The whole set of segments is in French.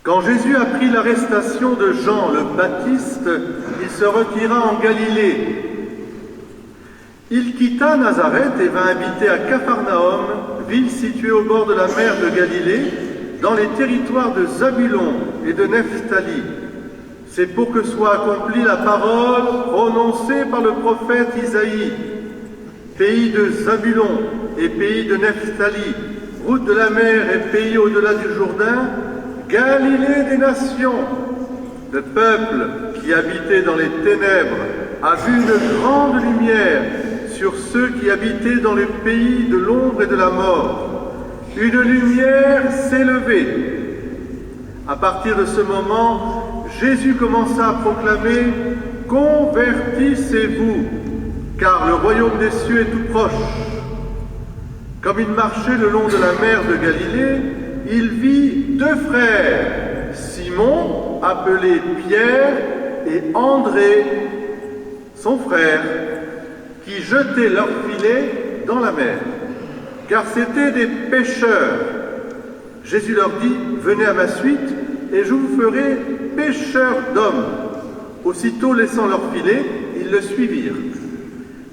Quand Jésus apprit l'arrestation de Jean le Baptiste, il se retira en Galilée. Il quitta Nazareth et vint habiter à Capharnaüm, ville située au bord de la mer de Galilée, dans les territoires de Zabulon et de Nephtali. C'est pour que soit accomplie la parole prononcée par le prophète Isaïe. Pays de Zabulon et pays de Nephtali, route de la mer et pays au-delà du Jourdain, Galilée des nations. Le peuple qui habitait dans les ténèbres a vu une grande lumière sur ceux qui habitaient dans le pays de l'ombre et de la mort. Une lumière s'est levée. À partir de ce moment, Jésus commença à proclamer « Convertissez-vous, car le royaume des cieux est tout proche ». Comme il marchait le long de la mer de Galilée, il vit deux frères, Simon, appelé Pierre, et André, son frère, qui jetaient leurs filets dans la mer, car c'étaient des pêcheurs. Jésus leur dit, « Venez à ma suite, et je vous ferai pêcheurs d'hommes. » Aussitôt laissant leurs filets, ils le suivirent.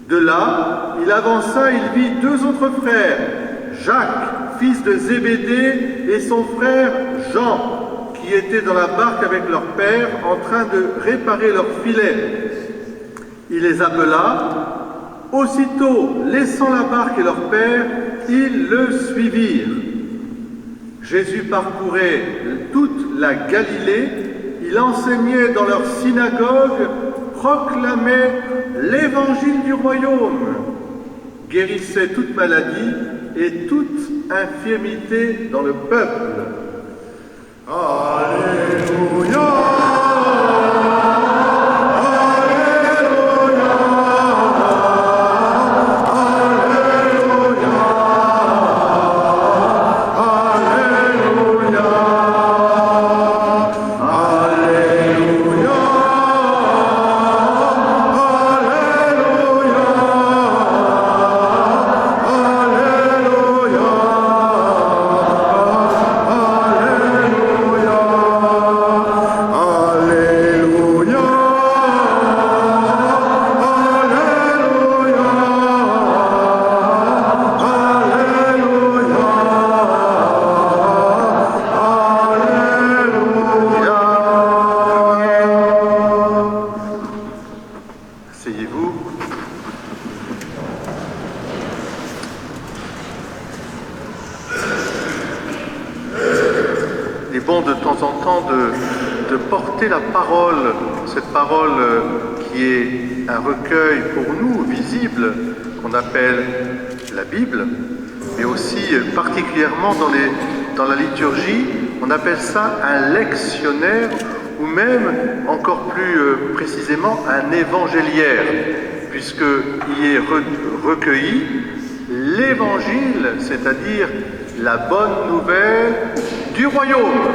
De là, il avança, il vit deux autres frères, Jacques, fils de Zébédée, et son frère Jean, qui étaient dans la barque avec leur père, en train de réparer leurs filets. Il les appela. Aussitôt, laissant la barque et leur père, ils le suivirent. Jésus parcourait toute la Galilée, il enseignait dans leur synagogue, proclamait l'évangile du royaume, guérissait toute maladie et toute infirmité dans le peuple. Alléluia! De porter la parole, cette parole qui est un recueil pour nous visible, qu'on appelle la Bible, mais aussi particulièrement dans la liturgie, on appelle ça un lectionnaire ou même encore plus précisément un évangéliaire, puisqu'il est recueilli l'évangile, c'est-à-dire la bonne nouvelle du royaume.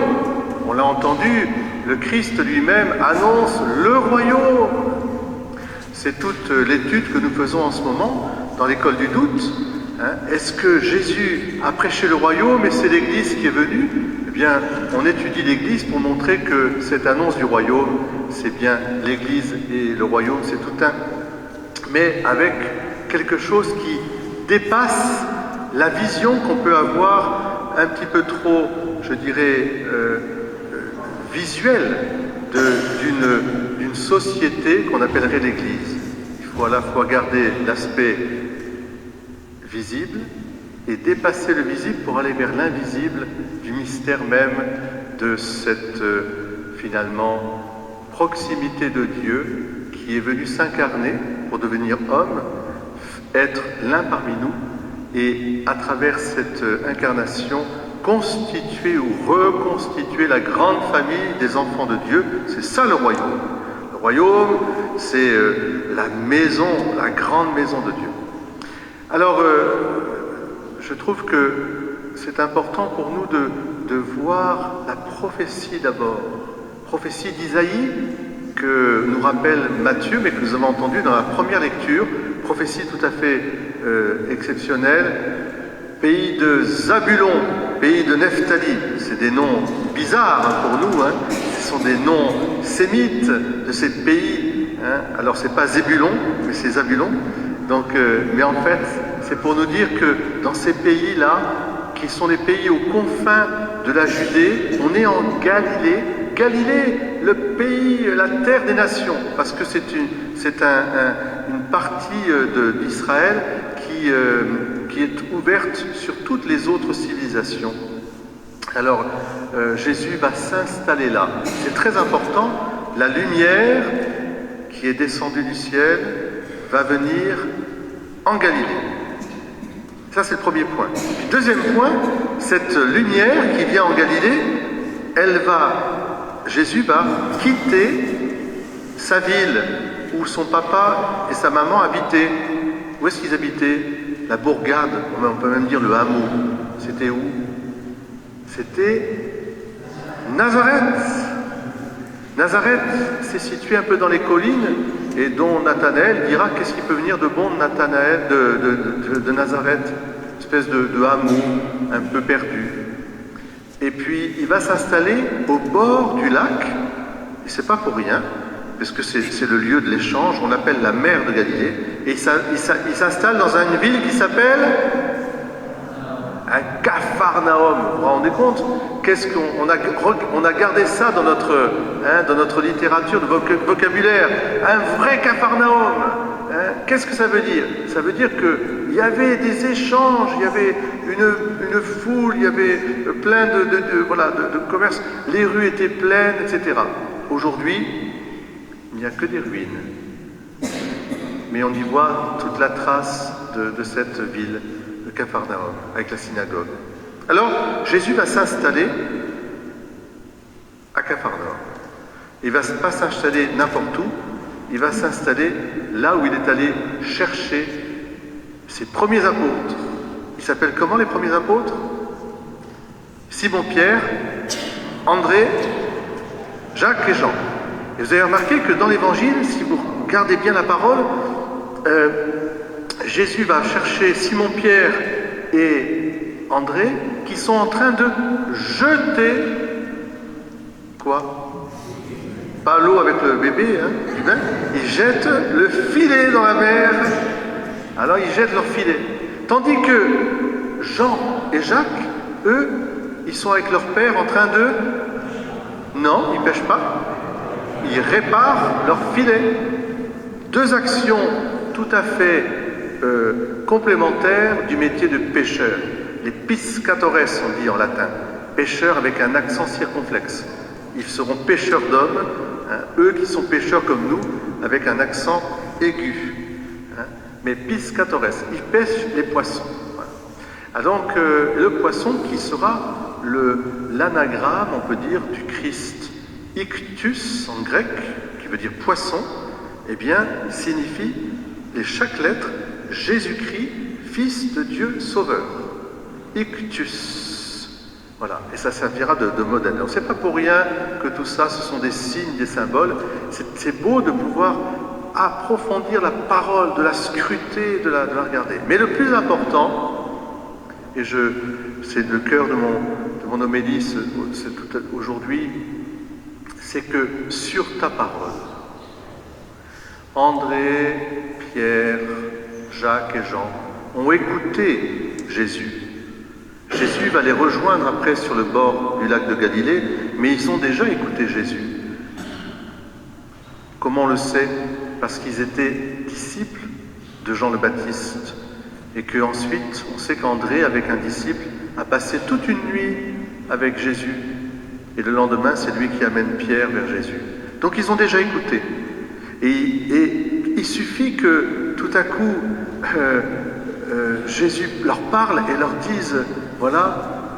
On l'a entendu, le Christ lui-même annonce le royaume. C'est toute l'étude que nous faisons en ce moment dans l'école du doute. Est-ce que Jésus a prêché le royaume et c'est l'Église qui est venue? Eh bien, on étudie l'Église pour montrer que cette annonce du royaume, c'est bien l'Église et le royaume, c'est tout un. Mais avec quelque chose qui dépasse la vision qu'on peut avoir un petit peu trop, je dirais, visuelle d'une société qu'on appellerait l'Église. Il faut à la fois garder l'aspect visible et dépasser le visible pour aller vers l'invisible du mystère même de cette, finalement, proximité de Dieu qui est venu s'incarner pour devenir homme, être l'un parmi nous et à travers cette incarnation constituer ou reconstituer la grande famille des enfants de Dieu. C'est ça le royaume. Le royaume, c'est la maison, la grande maison de Dieu. Alors, je trouve que c'est important pour nous de voir la prophétie d'abord. Prophétie d'Isaïe que nous rappelle Matthieu, mais que nous avons entendu dans la première lecture. Prophétie tout à fait exceptionnelle. Pays de Zabulon, pays de Nephtali, c'est des noms bizarres pour nous. Ce sont des noms sémites de ces pays. Alors c'est pas Zébulon, mais c'est Zabulon. Donc, mais en fait, c'est pour nous dire que dans ces pays-là, qui sont les pays aux confins de la Judée, on est en Galilée. Galilée, le pays, la terre des nations, parce que c'est une partie d'Israël qui est ouverte sur toutes les autres civilisations. Alors, Jésus va s'installer là. C'est très important. La lumière qui est descendue du ciel va venir en Galilée. Ça, c'est le premier point. Puis, deuxième point, cette lumière qui vient en Galilée, Jésus va quitter sa ville où son papa et sa maman habitaient. Où est-ce qu'ils habitaient? La bourgade, on peut même dire le hameau. C'était où? C'était Nazareth. Nazareth, c'est situé un peu dans les collines, et dont Nathanaël dira qu'est-ce qui peut venir de bon de Nazareth, une espèce de hameau un peu perdu. Et puis il va s'installer au bord du lac, et c'est pas pour rien, parce que c'est le lieu de l'échange, on l'appelle la mer de Galilée, et il s'installe dans une ville qui s'appelle un Capharnaüm. Vous vous rendez compte? On a gardé ça dans notre littérature de vocabulaire, un vrai Capharnaüm. Qu'est-ce que ça veut dire? Ça veut dire qu'il y avait des échanges, il y avait une foule, il y avait plein de commerces, les rues étaient pleines, etc. Aujourd'hui, il n'y a que des ruines. Mais on y voit toute la trace de cette ville, de Capharnaüm, avec la synagogue. Alors, Jésus va s'installer à Capharnaüm. Il ne va pas s'installer n'importe où, il va s'installer là où il est allé chercher ses premiers apôtres. Ils s'appellent comment les premiers apôtres? Simon-Pierre, André, Jacques et Jean. Et vous avez remarqué que dans l'Évangile, si vous regardez bien la parole, Jésus va chercher Simon-Pierre et André qui sont en train de jeter quoi? Pas l'eau avec le bébé, du bain. Ils jettent le filet dans la mer. Alors ils jettent leur filet. Tandis que Jean et Jacques, eux, ils sont avec leur père en train de... Non, ils ne pêchent pas. Ils réparent leur filet. Deux actions tout à fait complémentaires du métier de pêcheur. Les piscatores, on dit en latin. Pêcheurs avec un accent circonflexe. Ils seront pêcheurs d'hommes, eux qui sont pêcheurs comme nous, avec un accent aigu. Mais piscatores, ils pêchent les poissons. Voilà. Alors donc, le poisson qui sera l'anagramme, on peut dire, du Christ. Ictus, en grec, qui veut dire poisson, eh bien, signifie, chaque lettre, Jésus-Christ, Fils de Dieu Sauveur. Ictus. Voilà, et ça servira de modèle. Alors, c'est pas pour rien que tout ça, ce sont des signes, des symboles. C'est beau de pouvoir approfondir la parole, de la scruter, de la regarder. Mais le plus important, et c'est le cœur de mon homélie aujourd'hui, c'est que sur ta parole, André, Pierre, Jacques et Jean ont écouté Jésus. Jésus va les rejoindre après sur le bord du lac de Galilée, mais ils ont déjà écouté Jésus. Comment on le sait? Parce qu'ils étaient disciples de Jean le Baptiste. Et qu'ensuite, on sait qu'André, avec un disciple, a passé toute une nuit avec Jésus. Et le lendemain, c'est lui qui amène Pierre vers Jésus. Donc ils ont déjà écouté. Et il suffit que tout à coup, Jésus leur parle et leur dise, voilà,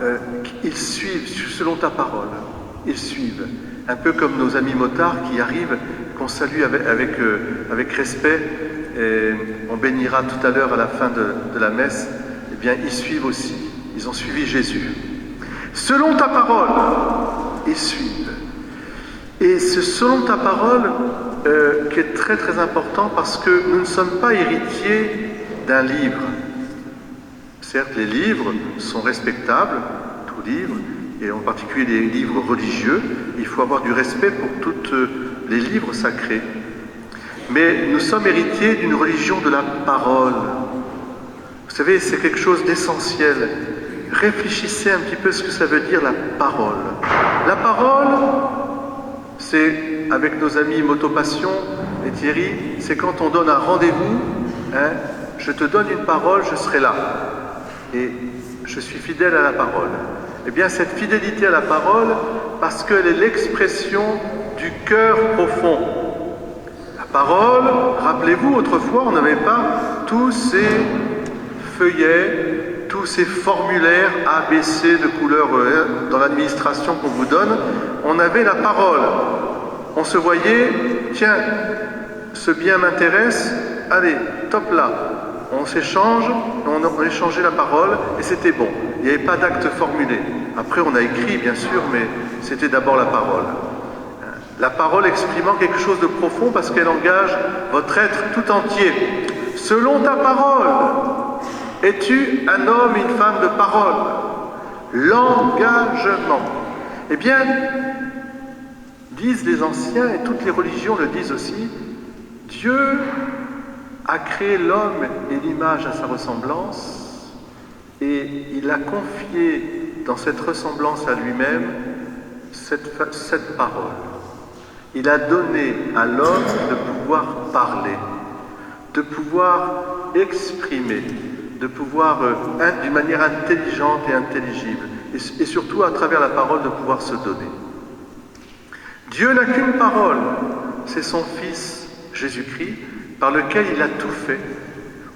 ils suivent selon ta parole. Ils suivent. Un peu comme nos amis motards qui arrivent, qu'on salue avec respect. Et on bénira tout à l'heure à la fin de la messe. Eh bien, ils suivent aussi. Ils ont suivi Jésus. Selon ta parole, ils suivent. Et c'est selon ta parole qui est très très important parce que nous ne sommes pas héritiers d'un livre. Certes, les livres sont respectables, tout livre, et en particulier les livres religieux. Il faut avoir du respect pour tous les livres sacrés. Mais nous sommes héritiers d'une religion de la parole. Vous savez, c'est quelque chose d'essentiel. Réfléchissez un petit peu ce que ça veut dire la parole. La parole, c'est, avec nos amis Motopassion et Thierry, c'est quand on donne un rendez-vous, hein, je te donne une parole, je serai là. Et je suis fidèle à la parole. Eh bien, cette fidélité à la parole, parce qu'elle est l'expression du cœur profond. La parole, rappelez-vous, autrefois, on n'avait pas tous ces feuillets, tous ces formulaires ABC de couleur dans l'administration qu'on vous donne. On avait la parole. On se voyait, tiens, ce bien m'intéresse, allez, top là. On s'échange, on échangeait la parole et c'était bon. Il n'y avait pas d'acte formulé. Après, on a écrit, bien sûr, mais c'était d'abord la parole. La parole exprimant quelque chose de profond parce qu'elle engage votre être tout entier. Selon ta parole, es-tu un homme, une femme de parole? L'engagement. Eh bien, disent les anciens, et toutes les religions le disent aussi, Dieu a créé l'homme et l'image à sa ressemblance, et il a confié dans cette ressemblance à lui-même cette parole. Il a donné à l'homme de pouvoir parler, de pouvoir exprimer, de pouvoir, d'une manière intelligente et intelligible, et surtout à travers la parole de pouvoir se donner. Dieu n'a qu'une parole, c'est son Fils Jésus-Christ, par lequel il a tout fait.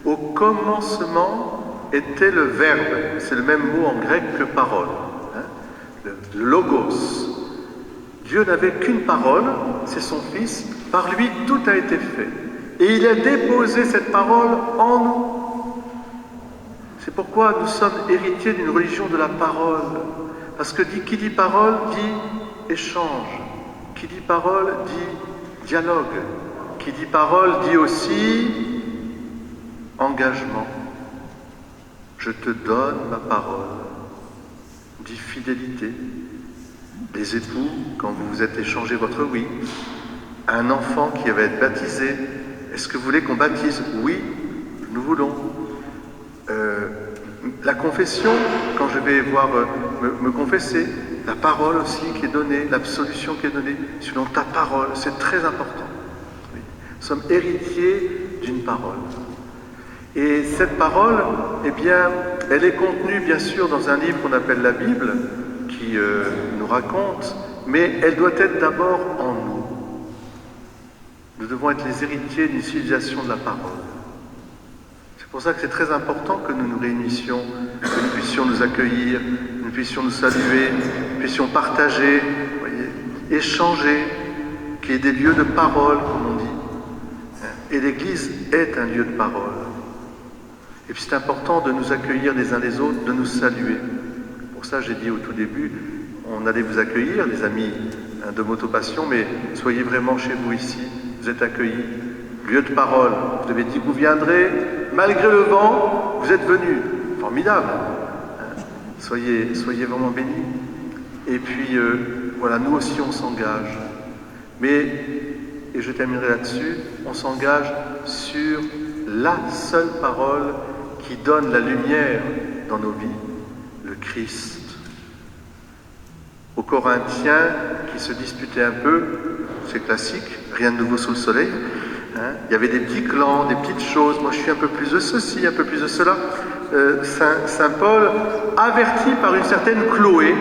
Au commencement était le Verbe, c'est le même mot en grec que parole, hein, le logos. Dieu n'avait qu'une parole, c'est son Fils, par lui tout a été fait. Et il a déposé cette parole en nous. C'est pourquoi nous sommes héritiers d'une religion de la parole. Parce que qui dit parole dit échange. Qui dit parole dit dialogue. Qui dit parole dit aussi engagement. Je te donne ma parole. Dit fidélité. Les époux, quand vous vous êtes échangé votre oui, un enfant qui va être baptisé, est-ce que vous voulez qu'on baptise? Oui, nous voulons. La confession, quand je vais voir me confesser, la parole aussi qui est donnée, l'absolution qui est donnée, selon ta parole, c'est très important. Oui. Nous sommes héritiers d'une parole. Et cette parole, eh bien, elle est contenue bien sûr dans un livre qu'on appelle la Bible, qui nous raconte, mais elle doit être d'abord en nous. Nous devons être les héritiers d'une civilisation de la parole. C'est pour ça que c'est très important que nous nous réunissions, que nous puissions nous accueillir, que nous puissions nous saluer, que nous puissions partager, voyez, échanger, qu'il y ait des lieux de parole, comme on dit. Et l'Église est un lieu de parole. Et puis c'est important de nous accueillir les uns les autres, de nous saluer. Pour ça, j'ai dit au tout début, on allait vous accueillir, les amis de Motopassion, mais soyez vraiment chez vous ici, vous êtes accueillis. Lieu de parole, vous avez dit que vous viendrez, malgré le vent, vous êtes venus. Formidable. Soyez vraiment bénis. Et puis, voilà, nous aussi on s'engage. Mais, et je terminerai là-dessus, on s'engage sur la seule parole qui donne la lumière dans nos vies, le Christ. Aux Corinthiens, qui se disputaient un peu, c'est classique, rien de nouveau sous le soleil, hein, il y avait des petits clans, des petites choses, moi je suis un peu plus de ceci, un peu plus de cela. Saint Paul, averti par une certaine Chloé,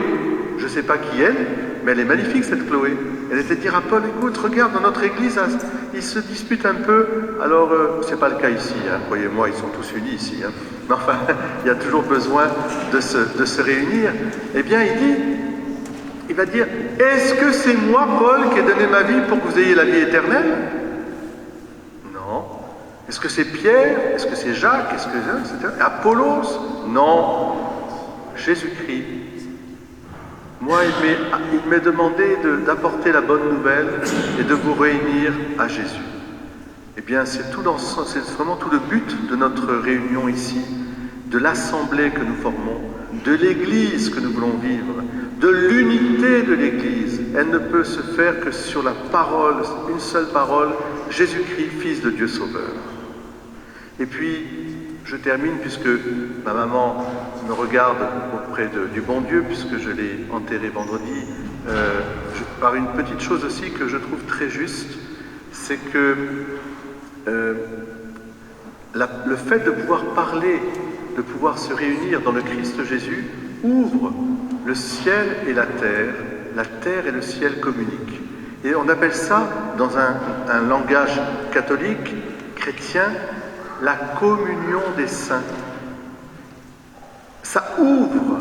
je ne sais pas qui elle, mais elle est magnifique cette Chloé. Elle était dire à Paul, écoute, regarde, dans notre église, ils se disputent un peu, alors c'est pas le cas ici, hein, croyez-moi, ils sont tous unis ici, hein. Mais enfin, il y a toujours besoin de se réunir. Eh bien, il va dire, est-ce que c'est moi, Paul, qui ai donné ma vie pour que vous ayez la vie éternelle? Non. Est-ce que c'est Pierre? Est-ce que c'est Jacques? Est-ce que c'est Apollos? Non. Jésus-Christ. Moi, il m'est demandé d'apporter la bonne nouvelle et de vous réunir à Jésus. Eh bien, c'est vraiment tout le but de notre réunion ici, de l'assemblée que nous formons, de l'Église que nous voulons vivre, de l'unité de l'Église. Elle ne peut se faire que sur la parole, une seule parole, Jésus-Christ, Fils de Dieu Sauveur. Et puis, je termine, puisque ma maman me regarde auprès du bon Dieu, puisque je l'ai enterré vendredi, par une petite chose aussi que je trouve très juste, c'est que le fait de pouvoir parler, de pouvoir se réunir dans le Christ Jésus, ouvre le ciel et la terre et le ciel communiquent. Et on appelle ça, dans un langage catholique, chrétien, la communion des saints. Ça ouvre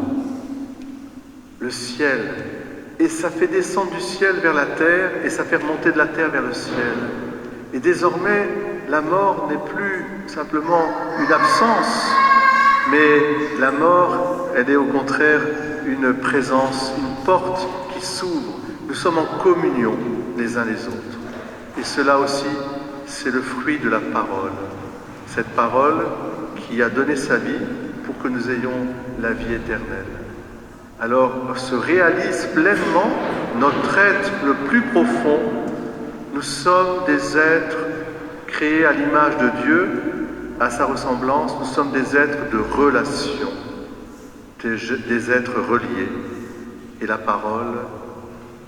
le ciel et ça fait descendre du ciel vers la terre et ça fait remonter de la terre vers le ciel. Et désormais, la mort n'est plus simplement une absence, mais la mort, elle est au contraire une présence, une porte qui s'ouvre. Nous sommes en communion les uns les autres. Et cela aussi, c'est le fruit de la parole. Cette parole qui a donné sa vie pour que nous ayons la vie éternelle. Alors se réalise pleinement notre être le plus profond. Nous sommes des êtres créés à l'image de Dieu, à sa ressemblance. Nous sommes des êtres de relation, des êtres reliés. Et la parole,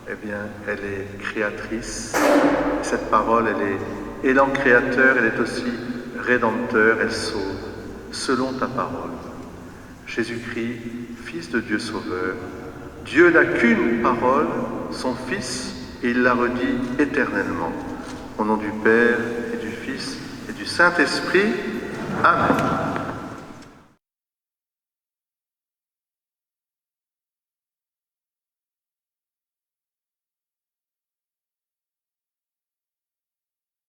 eh bien, elle est créatrice. Cette parole, elle est élan créateur, elle est aussi rédempteur, elle sauve, selon ta parole. Jésus-Christ, Fils de Dieu Sauveur, Dieu n'a qu'une parole, son Fils, et il la redit éternellement. Au nom du Père et du Fils et du Saint-Esprit, Amen.